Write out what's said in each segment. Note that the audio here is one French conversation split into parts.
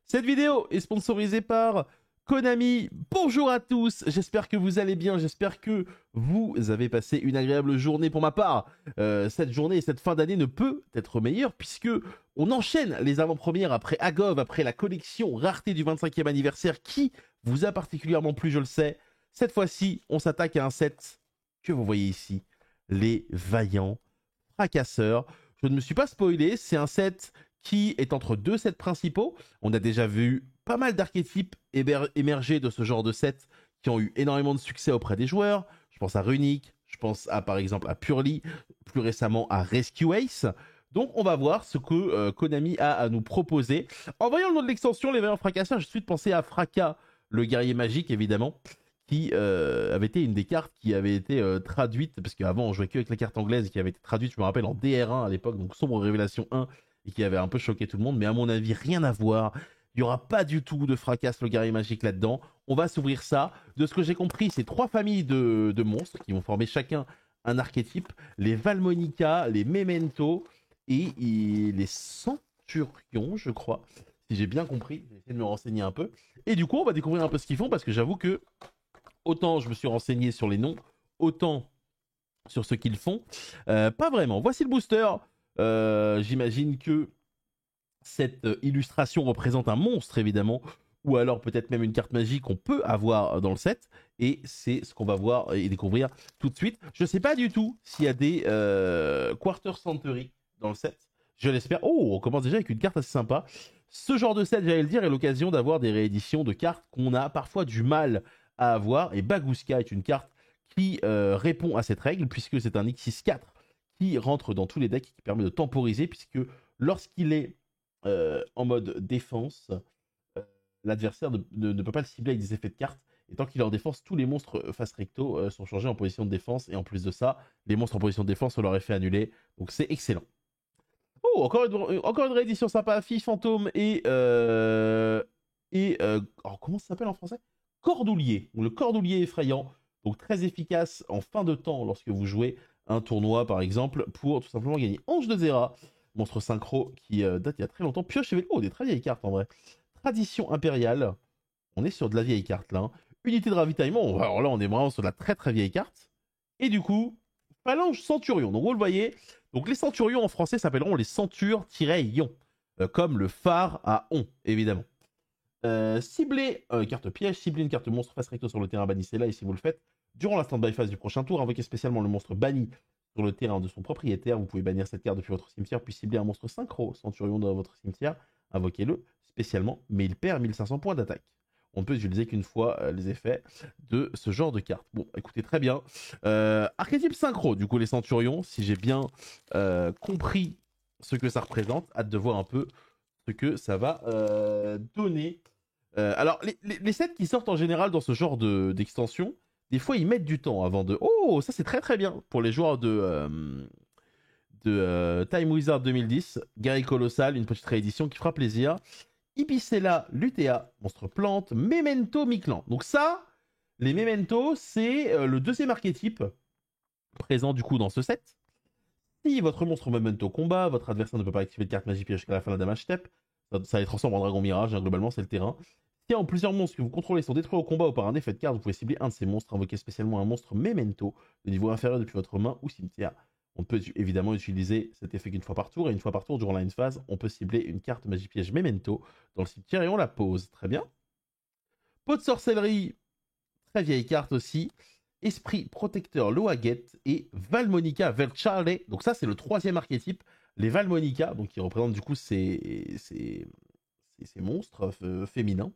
Cette vidéo est sponsorisée par Konami. Bonjour à tous, j'espère que vous allez bien, j'espère que vous avez passé une agréable journée. Pour ma part, cette journée et cette fin d'année ne peut être meilleure puisque on enchaîne les avant-premières après Agov, après la collection rareté du 25e anniversaire qui vous a particulièrement plu, je le sais. Cette fois-ci, on s'attaque à un set que vous voyez ici, les Vaillants Fracasseurs. Je ne me suis pas spoilé, c'est un set qui est entre deux sets principaux. On a déjà vu pas mal d'archétypes émerger de ce genre de sets qui ont eu énormément de succès auprès des joueurs. Je pense à Runic, je pense à par exemple à Purely, plus récemment à Rescue Ace. Donc on va voir ce que Konami a à nous proposer. En voyant le nom de l'extension, les Vaillants Fracasseurs, j'ai tout de suite pensé à Fracas, le guerrier magique évidemment, qui avait été une des cartes qui avait été traduite, parce qu'avant on jouait que avec la carte anglaise, et qui avait été traduite, je me rappelle, en DR1 à l'époque, donc Sombre Révélation 1, et qui avait un peu choqué tout le monde, mais à mon avis, rien à voir. Il n'y aura pas du tout de Fracasse le guerrier magique là-dedans. On va s'ouvrir ça. De ce que j'ai compris, c'est 3 familles de monstres qui vont former chacun un archétype. Les Valmonica, les Memento et les Centurions, je crois. Si j'ai bien compris, j'ai essayé de me renseigner un peu. Et du coup, on va découvrir un peu ce qu'ils font, parce que j'avoue que autant je me suis renseigné sur les noms, autant sur ce qu'ils font. Pas vraiment. Voici le booster. J'imagine que cette illustration représente un monstre, évidemment, ou alors peut-être même une carte magique qu'on peut avoir dans le set. Et c'est ce qu'on va voir et découvrir tout de suite. Je ne sais pas du tout s'il y a des Quarter Century dans le set. Je l'espère. Oh, on commence déjà avec une carte assez sympa. Ce genre de set, j'allais le dire, est l'occasion d'avoir des rééditions de cartes qu'on a parfois du mal à avoir. Et Bagooska est une carte qui répond à cette règle, puisque c'est un X6-4 qui rentre dans tous les decks et qui permet de temporiser, puisque lorsqu'il est en mode défense, l'adversaire ne peut pas le cibler avec des effets de cartes. Et tant qu'il est en défense, tous les monstres face recto sont changés en position de défense. Et en plus de ça, les monstres en position de défense ont leur effet annulé. Donc c'est excellent. Oh, encore une réédition sympa. Fille fantôme alors, comment ça s'appelle en français? Cordoulier. Le Cordoulier effrayant. Donc très efficace en fin de temps lorsque vous jouez un tournoi par exemple, pour tout simplement gagner. Ange de Zera, monstre synchro qui date il y a très longtemps. Pioche et des très vieilles cartes en vrai. Tradition impériale. On est sur de la vieille carte là. Unité de ravitaillement. Alors là, on est vraiment sur de la très très vieille carte. Et du coup, phalange centurion. Donc vous le voyez. Donc les centurions en français s'appelleront les centures-ions. Comme le phare à on, évidemment. Cibler carte piège, cibler une carte monstre face recto sur le terrain, bannissez-la, et si vous le faites, durant la stand-by phase du prochain tour, invoquez spécialement le monstre banni sur le terrain de son propriétaire. Vous pouvez bannir cette carte depuis votre cimetière, puis cibler un monstre synchro centurion dans votre cimetière, invoquez-le spécialement, mais il perd 1500 points d'attaque. On ne peut utiliser qu'une fois les effets de ce genre de carte. Bon, écoutez, très bien. Archétype synchro, du coup, les centurions, si j'ai bien compris ce que ça représente, hâte de voir un peu ce que ça va donner. Alors, les sets qui sortent en général dans ce genre d'extension, des fois ils mettent du temps avant de... Oh, ça c'est très très bien pour les joueurs de Time Wizard 2010. Guerrier Colossal, une petite réédition qui fera plaisir. Ibicella, Lutea, monstre plante, Memento Miclan. Donc ça, les Memento, c'est le deuxième archétype présent du coup dans ce set. Si votre monstre Memento combat, votre adversaire ne peut pas activer de carte magie piège jusqu'à la fin de la damage step. Ça les transforme en dragon mirage, hein, globalement c'est le terrain. Si en plusieurs monstres que vous contrôlez sont détruits au combat ou par un effet de carte, vous pouvez cibler un de ces monstres, invoquer spécialement un monstre Memento de niveau inférieur depuis votre main ou cimetière. On peut évidemment utiliser cet effet qu'une fois par tour, et une fois par tour durant la phase, on peut cibler une carte magie piège Memento dans le cimetière et on la pose. Très bien. Pot de sorcellerie, très vieille carte aussi. Esprit protecteur Loaget et Valmonica Verchale. Donc ça c'est le troisième archétype. Les Valmonica, donc qui représentent du coup ces monstres féminins.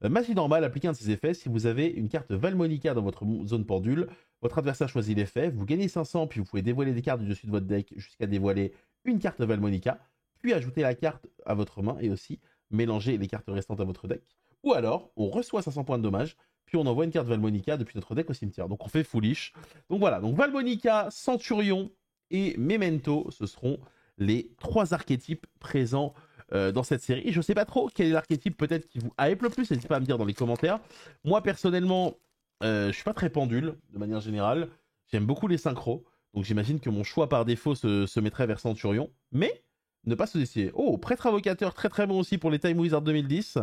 Magie normale, appliquez un de ces effets. Si vous avez une carte Valmonica dans votre zone pendule, votre adversaire choisit l'effet, vous gagnez 500, puis vous pouvez dévoiler des cartes du dessus de votre deck jusqu'à dévoiler une carte Valmonica, puis ajouter la carte à votre main et aussi mélanger les cartes restantes à votre deck. Ou alors, on reçoit 500 points de dommage, puis on envoie une carte Valmonica depuis notre deck au cimetière. Donc on fait foolish. Donc voilà, donc Valmonica, Centurion et Memento, ce seront les 3 archétypes présents dans cette série. Et je sais pas trop quel est l'archétype peut-être qui vous hype le plus, n'hésitez pas à me dire dans les commentaires. Moi personnellement, je suis pas très pendule de manière générale. J'aime beaucoup les synchros, donc j'imagine que mon choix par défaut se mettrait vers Centurion. Mais Ne pas sous-estimer. Oh, prêtre invocateur, très très bon aussi pour les Time Wizards 2010.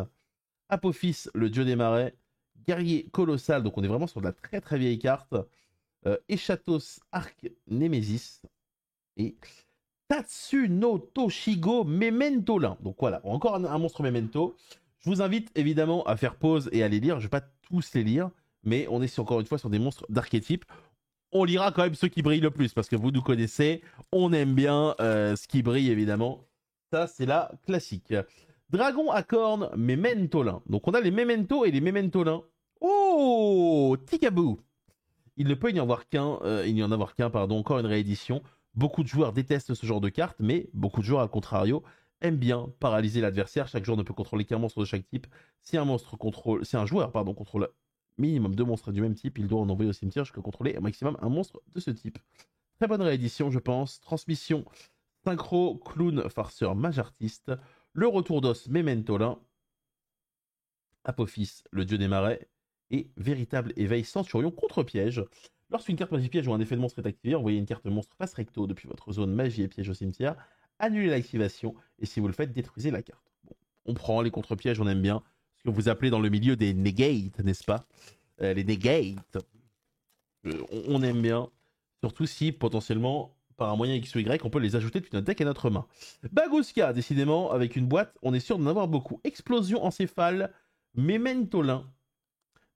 Apophis, le dieu des marais. Guerrier colossal, donc on est vraiment sur de la très très vieille carte. Echatos, Arc Nemesis. Et Tatsuno Toshigo Memento Lin. Donc voilà, encore un monstre Memento. Je vous invite évidemment à faire pause et à les lire. Je ne vais pas tous les lire, mais on est encore une fois sur des monstres d'archétype. On lira quand même ceux qui brillent le plus, parce que vous nous connaissez, on aime bien ce qui brille évidemment. Ça, c'est la classique. Dragon à cornes, Mementolin. Donc on a les Memento et les Mementolins. Oh, Tikaboo. Il ne peut y en avoir qu'un, pardon, encore une réédition. Beaucoup de joueurs détestent ce genre de carte, mais beaucoup de joueurs, à contrario, aiment bien paralyser l'adversaire. Chaque joueur ne peut contrôler qu'un monstre de chaque type. Si un joueur contrôle minimum 2 monstres du même type, il doit en envoyer au cimetière jusqu'à contrôler un maximum un monstre de ce type. Très bonne réédition, je pense. Transmission synchro, clown, farceur, mage artiste. Le retour d'os, Mementolin. Apophis, le dieu des marais. Et véritable éveil centurion contre piège. Lorsqu'une carte magie piège ou un effet de monstre est activé, envoyez une carte monstre face recto depuis votre zone magie et piège au cimetière. Annulez l'activation et si vous le faites, détruisez la carte. Bon, on prend les contre-pièges, on aime bien. Ce que vous appelez dans le milieu des negates, n'est-ce pas? Les negates. On aime bien. Surtout si potentiellement, par un moyen X ou Y, on peut les ajouter depuis notre deck à notre main. Bagouska, décidément, avec une boîte, on est sûr d'en avoir beaucoup. Explosion encéphale, Mementolin.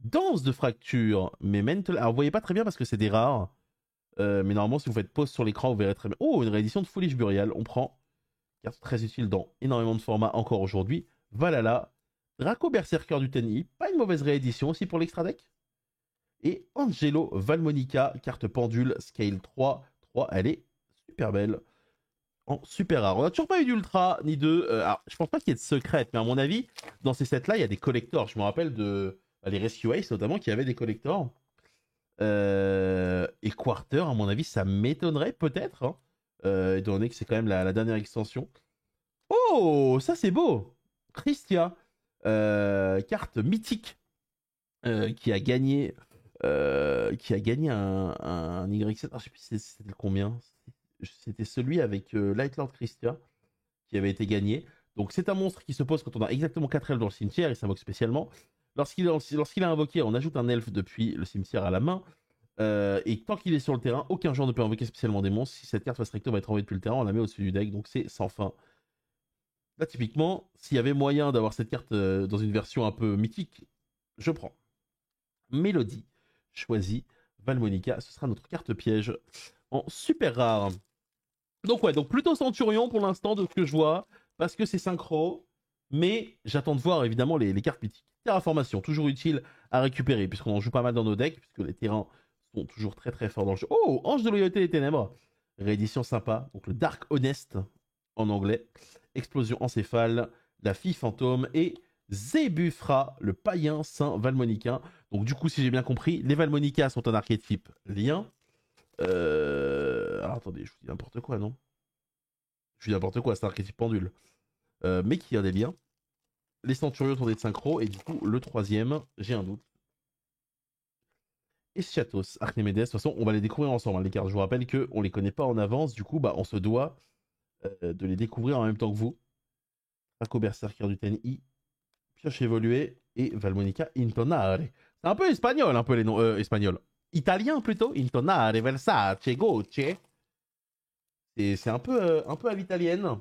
Danse de fracture, Mementolin. Alors vous voyez pas très bien parce que c'est des rares. Mais normalement, si vous faites pause sur l'écran, vous verrez très bien. Oh, une réédition de Foolish Burial. On prend. Carte très utile dans énormément de formats encore aujourd'hui. Valhalla. Draco Berserker du Tenny. Pas une mauvaise réédition aussi pour l'extra deck. Et Angelo Valmonica, carte pendule, scale 3. 3, elle est super belle. En super rare. On n'a toujours pas eu d'ultra, ni de. Alors, je pense pas qu'il y ait de secrète, mais à mon avis, dans ces sets-là, il y a des collectors. Je me rappelle de les Rescue Ace notamment qui avaient des collectors. Et Quarter, à mon avis, ça m'étonnerait peut-être, hein, étant donné que c'est quand même la dernière extension. Oh, ça c'est beau! Christia, carte mythique qui a gagné un Y7. Ah, je sais plus c'était combien. C'était celui avec Lightlord Christia qui avait été gagné. Donc c'est un monstre qui se pose quand on a exactement 4 elfes dans le cimetière, il s'invoque spécialement. Lorsqu'il a invoqué, on ajoute un elfe depuis le cimetière à la main. Et tant qu'il est sur le terrain, aucun joueur ne peut invoquer spécialement des monstres. Si cette carte face recto va être envoyée depuis le terrain, on la met au-dessus du deck, donc c'est sans fin. Là, typiquement, s'il y avait moyen d'avoir cette carte dans une version un peu mythique, je prends. Mélodie, choisie, Valmonica, ce sera notre carte piège en super rare. Donc ouais, donc plutôt Centurion pour l'instant de ce que je vois, parce que c'est synchro, mais j'attends de voir évidemment les cartes mythiques. Terraformation, toujours utile à récupérer, puisqu'on en joue pas mal dans nos decks, puisque les terrains sont toujours très très forts dans le jeu. Oh, Ange de loyauté des ténèbres, réédition sympa, donc le Dark Honest en anglais, Explosion encéphale, la fille fantôme et Zébufra, le païen saint valmonicain. Donc du coup, si j'ai bien compris, les Valmonicas sont un archétype lien. Alors attendez, je vous dis n'importe quoi, non? Je dis n'importe quoi, c'est un archétype pendule. Mais qui a des liens. Les Centurions sont des synchro, et du coup, le troisième, j'ai un doute. Eschatos, Archimédès, de toute façon, on va les découvrir ensemble, hein, les cartes. Je vous rappelle qu'on les connaît pas en avance, du coup, bah, on se doit de les découvrir en même temps que vous. Draco Berserker du TNI, Pioche évoluée et Valmonica Intonare. C'est un peu espagnol, un peu les noms espagnols. Italien plutôt, Intonare, Versace, Goce. C'est un peu à l'italienne.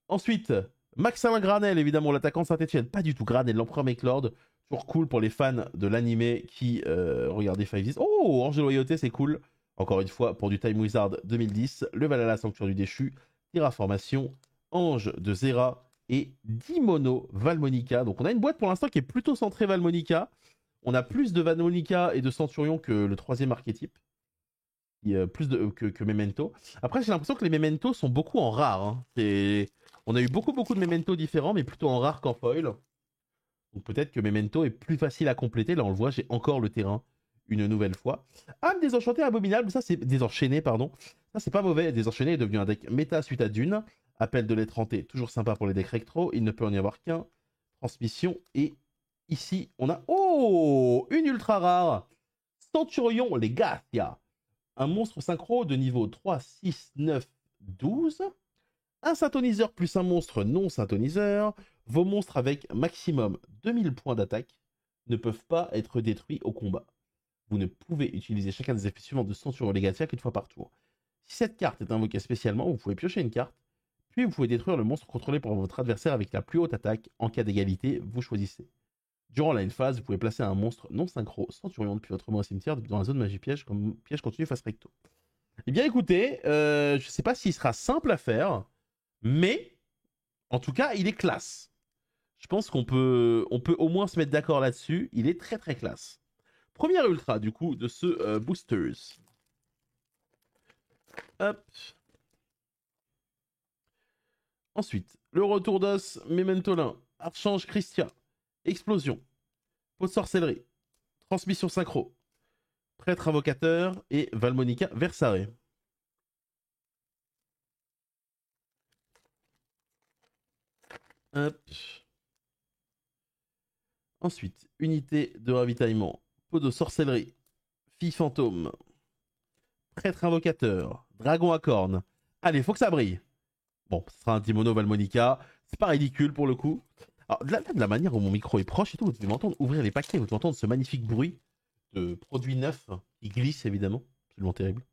Ensuite, Maxime Granel, évidemment, l'attaquant de Saint-Etienne. Pas du tout Granel, l'empereur Makelord. Toujours cool pour les fans de l'animé qui regardaient Five Is. Oh, Ange de loyauté, c'est cool. Encore une fois, pour du Time Wizard 2010, le Valhalla Sanctuaire du Déchu, Terraformation, Ange de Zera et Dimono Valmonica. Donc on a une boîte pour l'instant qui est plutôt centrée Valmonica. On a plus de Valmonica et de Centurion que le troisième archétype. Plus que Memento. Après, j'ai l'impression que les Memento sont beaucoup en rare. Hein. On a eu beaucoup de Memento différents, mais plutôt en rare qu'en foil. Donc peut-être que Memento est plus facile à compléter. Là, on le voit, j'ai encore le terrain une nouvelle fois. Âme désenchantée abominable, ça c'est désenchaîné, pardon. Ça c'est pas mauvais. Désenchaîné est devenu un deck méta suite à Dune. Appel de lettre hantée, toujours sympa pour les decks rectro. Il ne peut en y avoir qu'un. Transmission. Et ici, on a. Oh, une ultra rare. Centurion Legacia. Un monstre synchro de niveau 3, 6, 9, 12. un synthoniseur plus un monstre non synthoniseur. Vos monstres avec maximum 2000 points d'attaque ne peuvent pas être détruits au combat. Vous ne pouvez utiliser chacun des effets suivants de Centurion Legacia qu'une fois par tour. Si cette carte est invoquée spécialement, vous pouvez piocher une carte, puis vous pouvez détruire le monstre contrôlé par votre adversaire avec la plus haute attaque. En cas d'égalité, vous choisissez. Durant la phase, vous pouvez placer un monstre non synchro Centurion depuis votre main au cimetière dans la zone magie piège comme piège continu face recto. Eh bien écoutez, je ne sais pas s'il sera simple à faire, mais en tout cas, il est classe. Je pense qu'on peut au moins se mettre d'accord là-dessus. Il est très très classe. Première ultra du coup de ce Boosters. Hop. Ensuite, le retour d'os, Mementolin, Archange Christia, Explosion, Pot de sorcellerie, Transmission synchro, Prêtre invocateur et Valmonica Versare. Hop. Ensuite, unité de ravitaillement, Pot de sorcellerie, Fille fantôme, Prêtre invocateur, Dragon à cornes. Allez, faut que ça brille. Bon, ce sera un Timono Valmonica. C'est pas ridicule pour le coup. Alors, de la manière où mon micro est proche et tout, vous devez m'entendre ouvrir les paquets, vous devez entendre ce magnifique bruit de produits neufs qui glisse évidemment. Absolument terrible.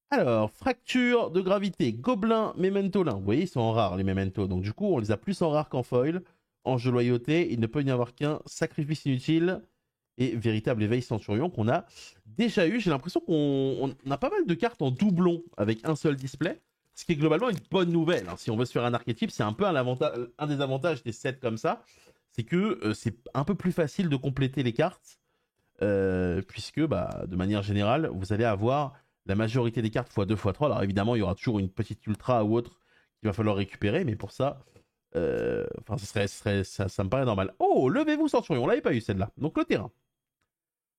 Alors, fracture de gravité, gobelin, mémentolin. Vous voyez, ils sont en rare les mémentos. Donc, du coup, on les a plus en rare qu'en foil. Ange de loyauté, il ne peut y avoir qu'un. Sacrifice inutile et véritable éveil centurion qu'on a déjà eu. J'ai l'impression qu'on a pas mal de cartes en doublon avec un seul display. Ce qui est globalement une bonne nouvelle. Hein. Si on veut se faire un archétype, c'est un peu un des avantages des sets comme ça. C'est que c'est un peu plus facile de compléter les cartes. Puisque, de manière générale, vous allez avoir la majorité des cartes x2, x3. Alors évidemment, il y aura toujours une petite ultra ou autre qu'il va falloir récupérer. Mais pour ça, ça me paraît normal. Oh, levez-vous Centurion. On l'avait pas eu celle-là. Donc le terrain.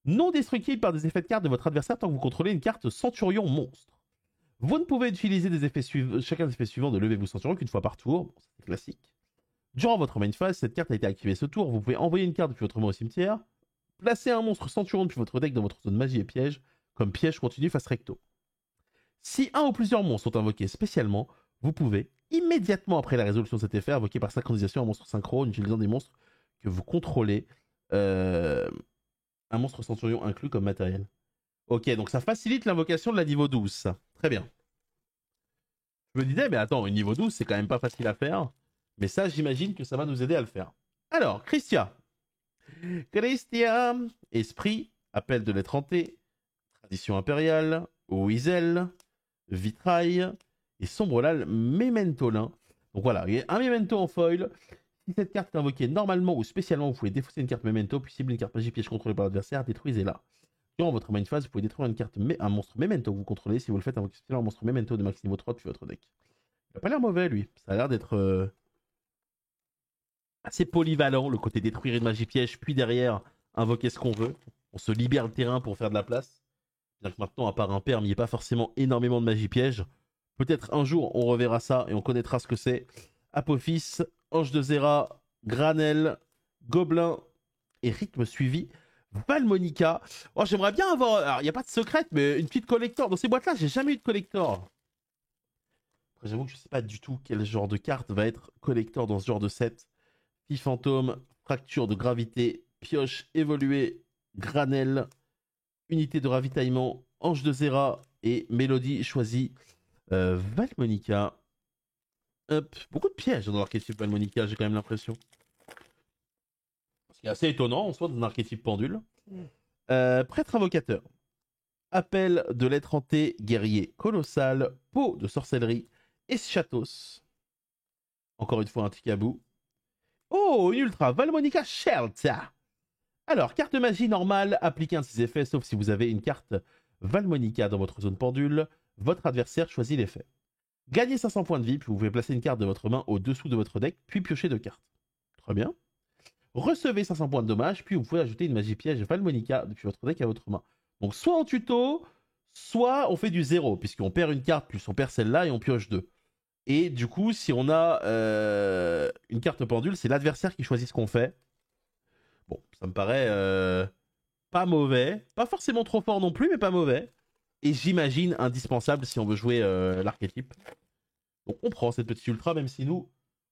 Non destructible par des effets de carte de votre adversaire tant que vous contrôlez une carte Centurion monstre. Vous ne pouvez utiliser chacun des effets suivants de levez-vous Centurion qu'une fois par tour. Bon, c'est classique. Durant votre main phase, cette carte a été activée ce tour. Vous pouvez envoyer une carte depuis votre main au cimetière, placer un monstre Centurion depuis votre deck dans votre zone magie et piège, comme piège continu face recto. Si un ou plusieurs monstres sont invoqués spécialement, vous pouvez, immédiatement après la résolution de cet effet, invoquer par synchronisation un monstre synchro en utilisant des monstres que vous contrôlez, un monstre Centurion inclus comme matériel. Ok, donc ça facilite l'invocation de la niveau 12, ça. Très bien. Je me disais, mais attends, une niveau 12, c'est quand même pas facile à faire. Mais ça, j'imagine que ça va nous aider à le faire. Alors, Christia. Christia. Esprit, appel de lettre hantée, tradition impériale, Oizel, vitrail et sombrelal mémentolin. Donc voilà, il y a un memento en foil. Si cette carte est invoquée normalement ou spécialement, vous pouvez défausser une carte memento, puis cibler une carte magie piège contrôlée par l'adversaire, détruisez-la. Durant votre main phase, vous pouvez détruire une carte, un monstre memento que vous contrôlez. Si vous le faites, invoquer spécialement un monstre memento de max niveau 3 depuis votre deck. Il a pas l'air mauvais, lui. Ça a l'air d'être assez polyvalent, le côté détruire une magie piège, puis derrière, invoquer ce qu'on veut. On se libère le terrain pour faire de la place. Bien que maintenant, à part un perm, il n'y ait pas forcément énormément de magie piège. Peut-être un jour, on reverra ça et on connaîtra ce que c'est. Apophis, Ange de Zera, Granel, Gobelin et rythme suivi. Valmonica. Oh, j'aimerais bien avoir. Alors, il n'y a pas de secrète, mais une petite collector. Dans ces boîtes-là, j'ai jamais eu de collector. Après, j'avoue que je sais pas du tout quel genre de carte va être collector dans ce genre de set. Fille fantôme, fracture de gravité, pioche évoluée, granel, unité de ravitaillement, ange de Zera et mélodie choisie. Valmonica. Hop. Beaucoup de pièges dans l'archétype Valmonica, j'ai quand même l'impression. Ce qui est assez étonnant en soi dans un archétype pendule. Prêtre invocateur. Appel de lettre hantée, guerrier colossal, pot de sorcellerie, Eschatos. Encore une fois un ticabou. Oh, une ultra, Valmonica Shelta. Alors, carte magie normale, appliquez un de ses effets, sauf si vous avez une carte Valmonica dans votre zone pendule. Votre adversaire choisit l'effet. Gagnez 500 points de vie, puis vous pouvez placer une carte de votre main au-dessous de votre deck, puis piocher 2 cartes. Très bien. Recevez 500 points de dommage, puis vous pouvez ajouter une magie piège Valmonica depuis votre deck à votre main. Donc soit en tuto, soit on fait du 0, puisqu'on perd une carte, plus on perd celle-là, et on pioche 2. Et du coup, si on a une carte pendule, c'est l'adversaire qui choisit ce qu'on fait. Bon, ça me paraît pas mauvais. Pas forcément trop fort non plus, mais pas mauvais. Et j'imagine indispensable si on veut jouer l'archétype. Donc on prend cette petite ultra, même si nous,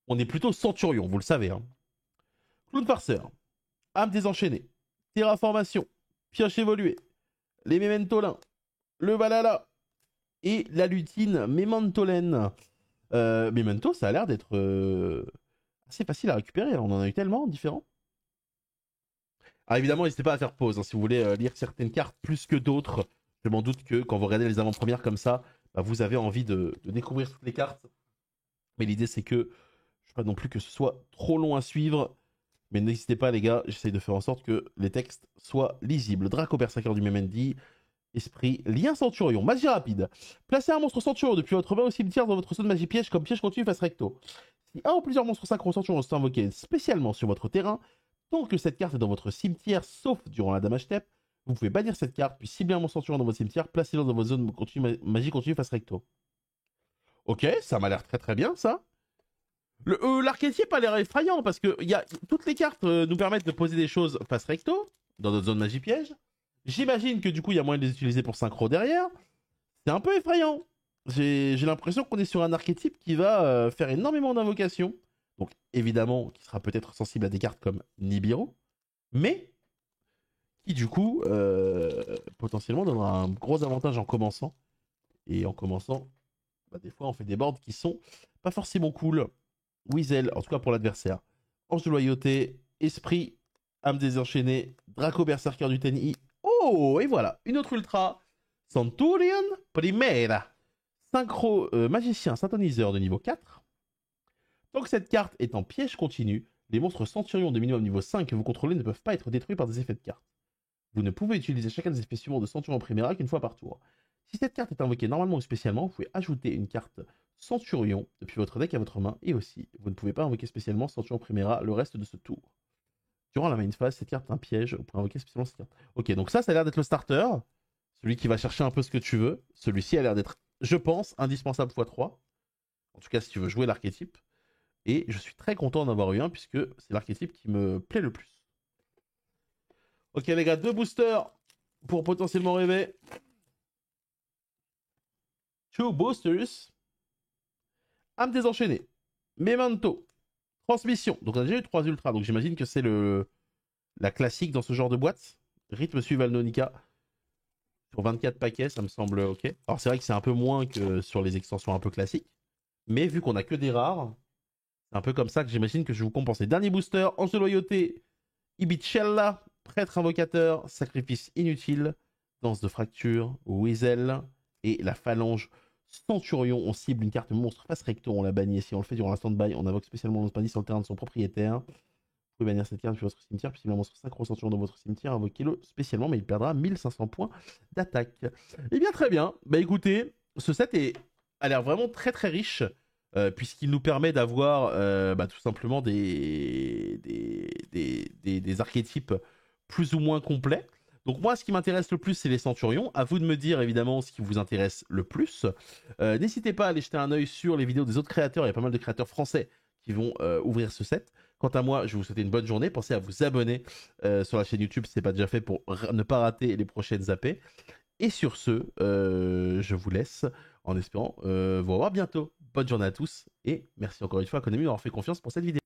on est plutôt centurion, vous le savez. Hein. Clown farceur, âme désenchaînée, terraformation, pioche évoluée, les mémentolins, le valhalla et la lutine mémentolène. Memento, ça a l'air d'être assez facile à récupérer. On en a eu tellement différents. Alors évidemment, n'hésitez pas à faire pause hein, si vous voulez lire certaines cartes plus que d'autres. Je m'en doute que quand vous regardez les avant-premières comme ça, bah, vous avez envie de découvrir toutes les cartes. Mais l'idée, c'est que je ne veux pas non plus que ce soit trop long à suivre. Mais n'hésitez pas, les gars, j'essaye de faire en sorte que les textes soient lisibles. Draco Berserker du Memendi, Esprit, Lien Centurion, Magie Rapide. Placez un monstre Centurion depuis votre main au cimetière dans votre zone magie piège comme piège continu face recto. Si un ou plusieurs monstres synchro Centurion sont invoqués spécialement sur votre terrain, tant que cette carte est dans votre cimetière, sauf durant la damage step, vous pouvez bannir cette carte, puis cibler un monstre Centurion dans votre cimetière, placez-le dans votre zone magie continue face recto. Ok, ça m'a l'air très très bien ça. L'archétype a l'air effrayant parce que toutes les cartes nous permettent de poser des choses face recto dans notre zone magie piège. J'imagine que du coup il y a moyen de les utiliser pour synchro derrière. C'est un peu effrayant. J'ai l'impression qu'on est sur un archétype qui va faire énormément d'invocations. Donc évidemment qui sera peut-être sensible à des cartes comme Nibiru. Mais qui du coup potentiellement donnera un gros avantage en commençant. Et en commençant, bah, des fois on fait des boards qui sont pas forcément cool. Weasel, en tout cas pour l'adversaire. Ange de loyauté, Esprit, âme désenchaînée, Draco Berserker du TNI. Oh, et voilà, une autre ultra. Centurion Primera. Synchro magicien synthoniseur de niveau 4. Tant que cette carte est en piège continu, les monstres Centurion de minimum niveau 5 que vous contrôlez ne peuvent pas être détruits par des effets de carte. Vous ne pouvez utiliser chacun des effets suivants de Centurion Primera qu'une fois par tour. Si cette carte est invoquée normalement ou spécialement, vous pouvez ajouter une carte Centurion depuis votre deck à votre main, et aussi, vous ne pouvez pas invoquer spécialement Centurion Primera le reste de ce tour. Durant la main phase, cette carte est un piège, vous pouvez invoquer spécialement cette carte. Ok, donc ça a l'air d'être le starter, celui qui va chercher un peu ce que tu veux. Celui-ci a l'air d'être, je pense, indispensable x3. En tout cas, si tu veux jouer l'archétype. Et je suis très content d'en avoir eu un, puisque c'est l'archétype qui me plaît le plus. Ok les gars, 2 boosters pour potentiellement rêver. 2 boosters. Âme désenchaînée. Memento. Transmission. Donc on a déjà eu 3 ultras, donc j'imagine que c'est la classique dans ce genre de boîte. Rythme suivi Valnonica. Sur 24 paquets, ça me semble ok. Alors c'est vrai que c'est un peu moins que sur les extensions un peu classiques. Mais vu qu'on a que des rares, c'est un peu comme ça que j'imagine que je vais vous compenser. Dernier booster, Ange de loyauté. Ibicella. Prêtre invocateur. Sacrifice inutile. Danse de fracture. Weasel. Et la phalange Centurion. On cible une carte monstre face recto. On la bannit. Si on le fait durant l'instant de bail, on invoque spécialement le bandit sur le terrain de son propriétaire. Vous pouvez bannir cette carte depuis votre cimetière. Puis si un monstre synchro Centurion dans votre cimetière, invoquez-le spécialement, mais il perdra 1500 points d'attaque. Eh bien, très bien. Bah écoutez, ce set a l'air vraiment très très riche. Puisqu'il nous permet d'avoir tout simplement des archétypes plus ou moins complets. Donc moi, ce qui m'intéresse le plus, c'est les Centurions. À vous de me dire, évidemment, ce qui vous intéresse le plus. N'hésitez pas à aller jeter un œil sur les vidéos des autres créateurs. Il y a pas mal de créateurs français qui vont ouvrir ce set. Quant à moi, je vais vous souhaiter une bonne journée. Pensez à vous abonner sur la chaîne YouTube si ce n'est pas déjà fait pour ne pas rater les prochaines AP. Et sur ce, je vous laisse en espérant vous revoir bientôt. Bonne journée à tous et merci encore une fois à Konami d'avoir fait confiance pour cette vidéo.